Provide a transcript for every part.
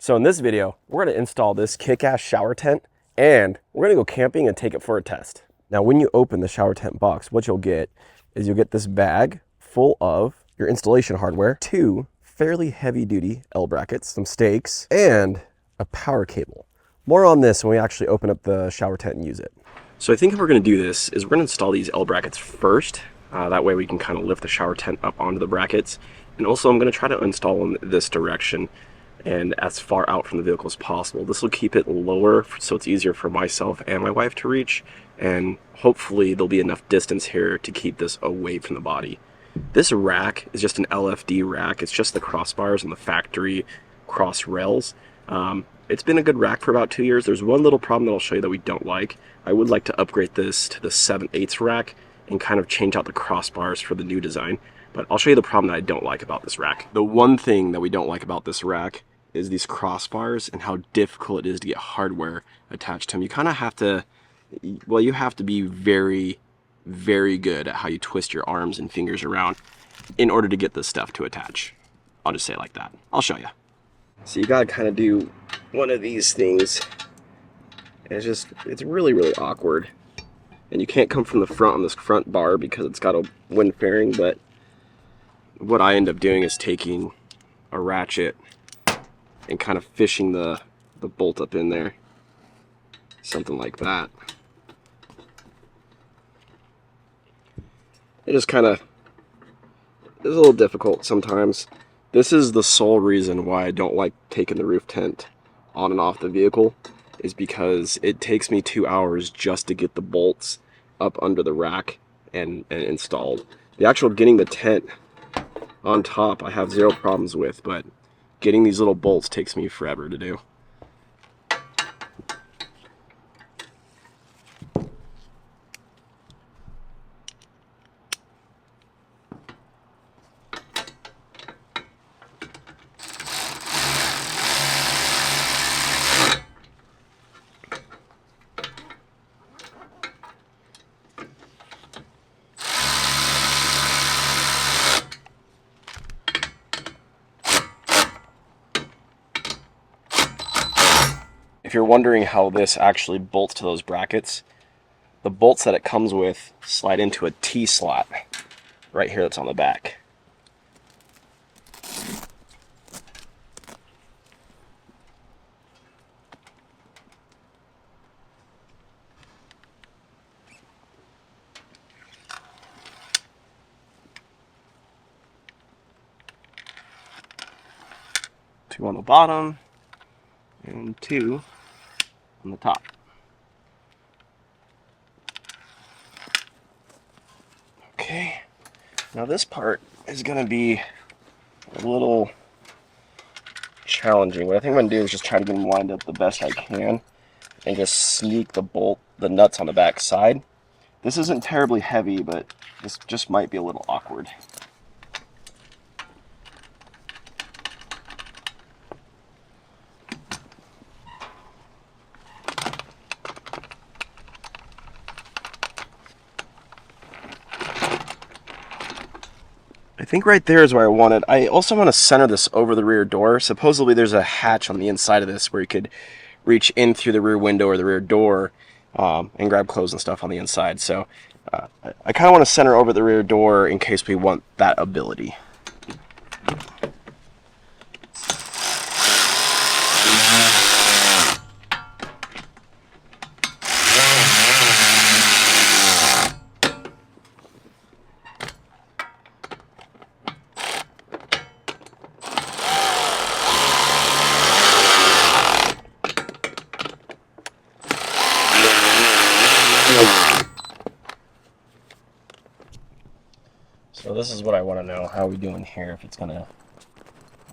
So in this video, we're going to install this KickAss shower tent and we're going to go camping and take it for a test. Now, when you open the shower tent box, what you'll get is you'll get this bag full of your installation hardware, 2 fairly heavy duty L brackets, some stakes, and a power cable. More on this when we actually open up the shower tent and use it. So I think if we're going to do this is we're going to install these L brackets first. That way we can kind of lift the shower tent up onto the brackets. And also I'm going to try to install them this direction and as far out from the vehicle as possible. This will keep it lower so it's easier for myself and my wife to reach, and hopefully there'll be enough distance here to keep this away from the body. This rack is just an LFD rack. It's just the crossbars and the factory cross rails. It's been a good rack for about 2 years. There's one little problem that I'll show you that we don't like. I would like to upgrade this to the 7/8 rack and kind of change out the crossbars for the new design. But I'll show you the problem that I don't like about this rack. The one thing that we don't like about this rack is these crossbars and how difficult it is to get hardware attached to them. You kind of have to, well, you have to be very, very good at how you twist your arms and fingers around in order to get this stuff to attach. I'll just say it like that. I'll show you. So you gotta kind of do one of these things. And it's really, really awkward. And you can't come from the front on this front bar because it's got a wind fairing, but what I end up doing is taking a ratchet and kind of fishing the bolt up in there. Something like that. It just kind of is a little difficult sometimes. This is the sole reason why I don't like taking the roof tent on and off the vehicle, is because it takes me 2 hours just to get the bolts up under the rack and installed. The actual getting the tent on top I have zero problems with, but getting these little bolts takes me forever to do. If you're wondering how this actually bolts to those brackets, the bolts that it comes with slide into a T-slot right here that's on the back. Two on the bottom and 2 on the top. Okay, now this part is going to be a little challenging. What I think I'm going to do is just try to get them lined up the best I can and just sneak the nuts on the back side. This isn't terribly heavy, but this just might be a little awkward. I think right there is where I want it. I also want to center this over the rear door. Supposedly there's a hatch on the inside of this where you could reach in through the rear window or the rear door and grab clothes and stuff on the inside. So I kind of want to center over the rear door in case we want that ability. So this is what I want to know. How are we doing here? If it's going to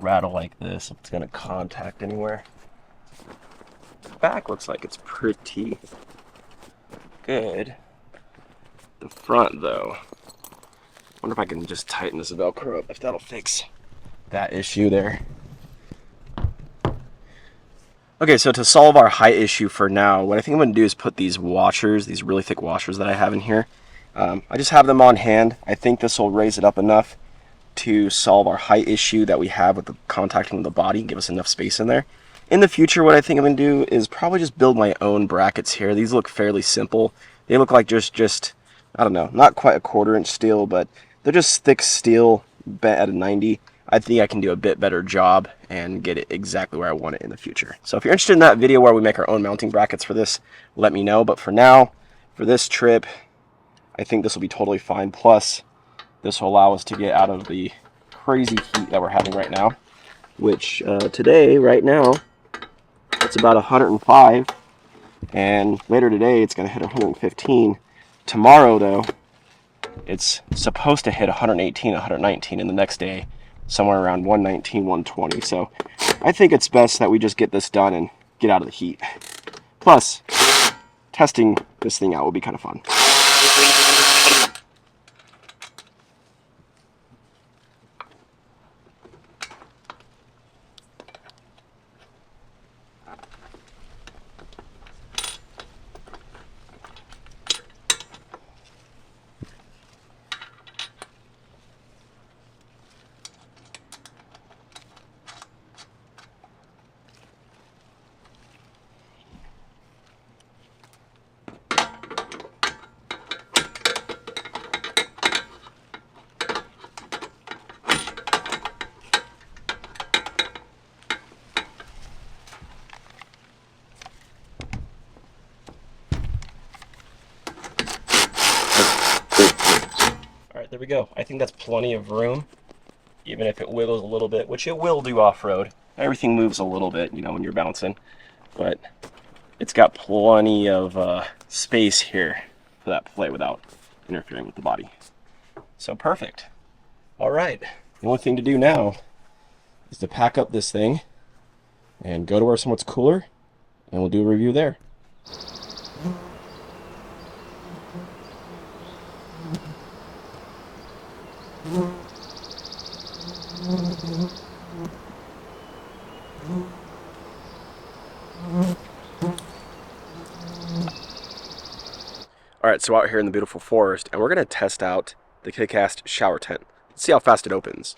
rattle like this, if it's going to contact anywhere. The back looks like it's pretty good. The front though, I wonder if I can just tighten this Velcro up, if that'll fix that issue there. Okay, so to solve our height issue for now, what I think I'm going to do is put these washers, these really thick washers that I have in here. I just have them on hand. I think this will raise it up enough to solve our height issue that we have with the contacting the body, give us enough space in there. In the future, what I think I'm going to do is probably just build my own brackets here. These look fairly simple. They look like just I don't know, not quite a 1/4 inch steel, but they're just thick steel bent at a 90. I think I can do a bit better job and get it exactly where I want it in the future. So if you're interested in that video where we make our own mounting brackets for this, let me know. But for now, for this trip, I think this will be totally fine. Plus, this will allow us to get out of the crazy heat that we're having right now, which today, right now, it's about 105, and later today it's going to hit 115. Tomorrow, though, it's supposed to hit 118, 119, and the next day somewhere around 119, 120. So I think it's best that we just get this done and get out of the heat. Plus, testing this thing out will be kind of fun. Alright, there we go. I think that's plenty of room, even if it wiggles a little bit, which it will do off-road. Everything moves a little bit, you know, when you're bouncing, but it's got plenty of space here for that to play without interfering with the body. So perfect. Alright, the only thing to do now is to pack up this thing and go to where somewhat's cooler, and we'll do a review there. Alright, so out here in the beautiful forest, and we're going to test out the KickAss shower tent. Let's see how fast it opens.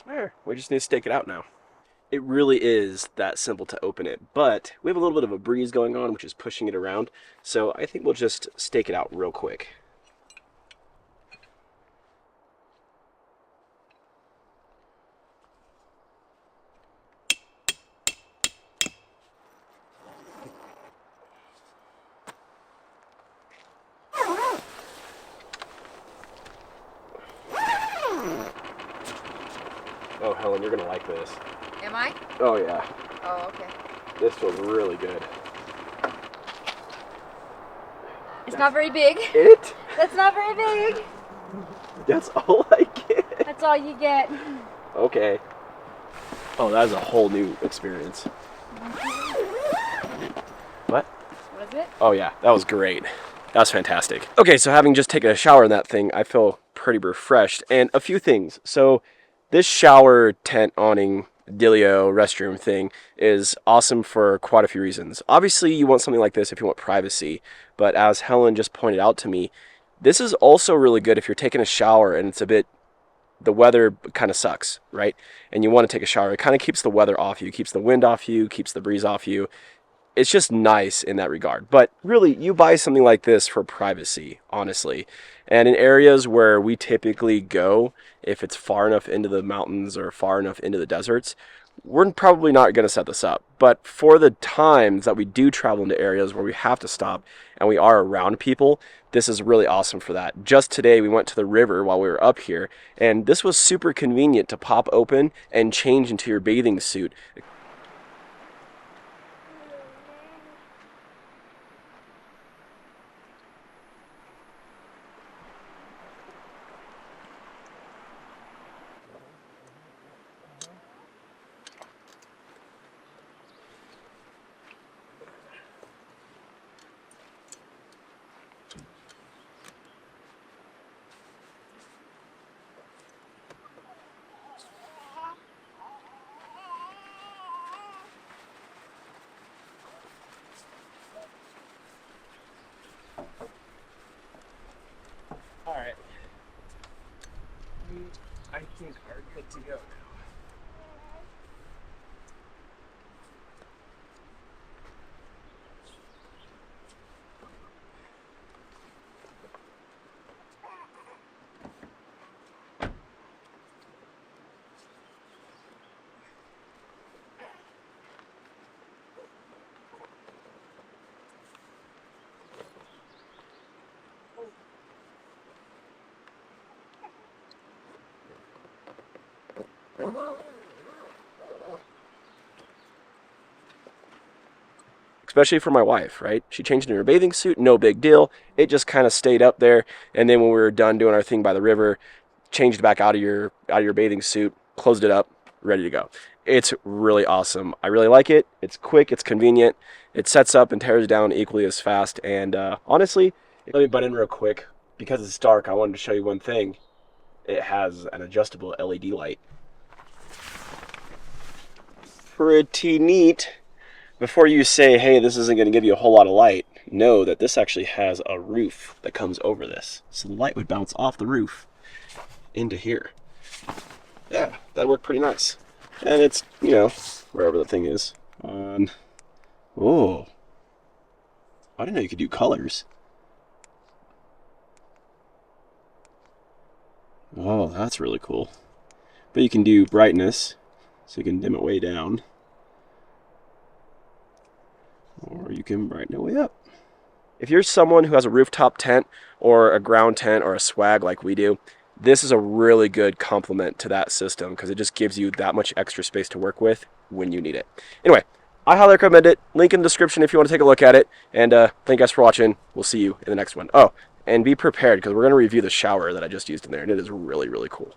There, we just need to stake it out now. It really is that simple to open it, but we have a little bit of a breeze going on, which is pushing it around, so I think we'll just stake it out real quick. Oh, Helen, you're gonna like this. Am I? Oh, yeah. Oh, okay. This feels really good. It's not very big. It? That's not very big. That's all I get. That's all you get. Okay. Oh, that is a whole new experience. What? What is it? Oh, yeah. That was great. That was fantastic. Okay, so having just taken a shower in that thing, I feel pretty refreshed. And a few things. So this shower tent awning dealio restroom thing is awesome for quite a few reasons. Obviously, you want something like this if you want privacy. But as Helen just pointed out to me, this is also really good if you're taking a shower and it's a bit, the weather kind of sucks, right? And you want to take a shower. It kind of keeps the weather off you, keeps the wind off you, keeps the breeze off you. It's just nice in that regard. But really, you buy something like this for privacy, honestly. And in areas where we typically go, if it's far enough into the mountains or far enough into the deserts, we're probably not going to set this up. But for the times that we do travel into areas where we have to stop and we are around people, this is really awesome for that. Just today, we went to the river while we were up here, and this was super convenient to pop open and change into your bathing suit. Vikings are good to go. Especially for my wife, right? She changed into her bathing suit, no big deal. It just kind of stayed up there, and then when we were done doing our thing by the river, changed back out of your bathing suit, closed it up, ready to go. It's really awesome. I really like it. It's quick, it's convenient. It sets up and tears down equally as fast. And honestly, let me butt in real quick. Because it's dark, I wanted to show you one thing. It has an adjustable LED light. Pretty neat. Before you say, hey, this isn't going to give you a whole lot of light, know that this actually has a roof that comes over this. So the light would bounce off the roof into here. Yeah, that worked pretty nice. And it's, you know, wherever the thing is. Oh, I didn't know you could do colors. Oh, that's really cool. But you can do brightness, so you can dim it way down. Or you can brighten it way up. If you're someone who has a rooftop tent or a ground tent or a swag like we do, this is a really good complement to that system because it just gives you that much extra space to work with when you need it. Anyway, I highly recommend it. Link in the description if you want to take a look at it. And thank you guys for watching. We'll see you in the next one. Oh, and be prepared because we're going to review the shower that I just used in there, and it is really, really cool.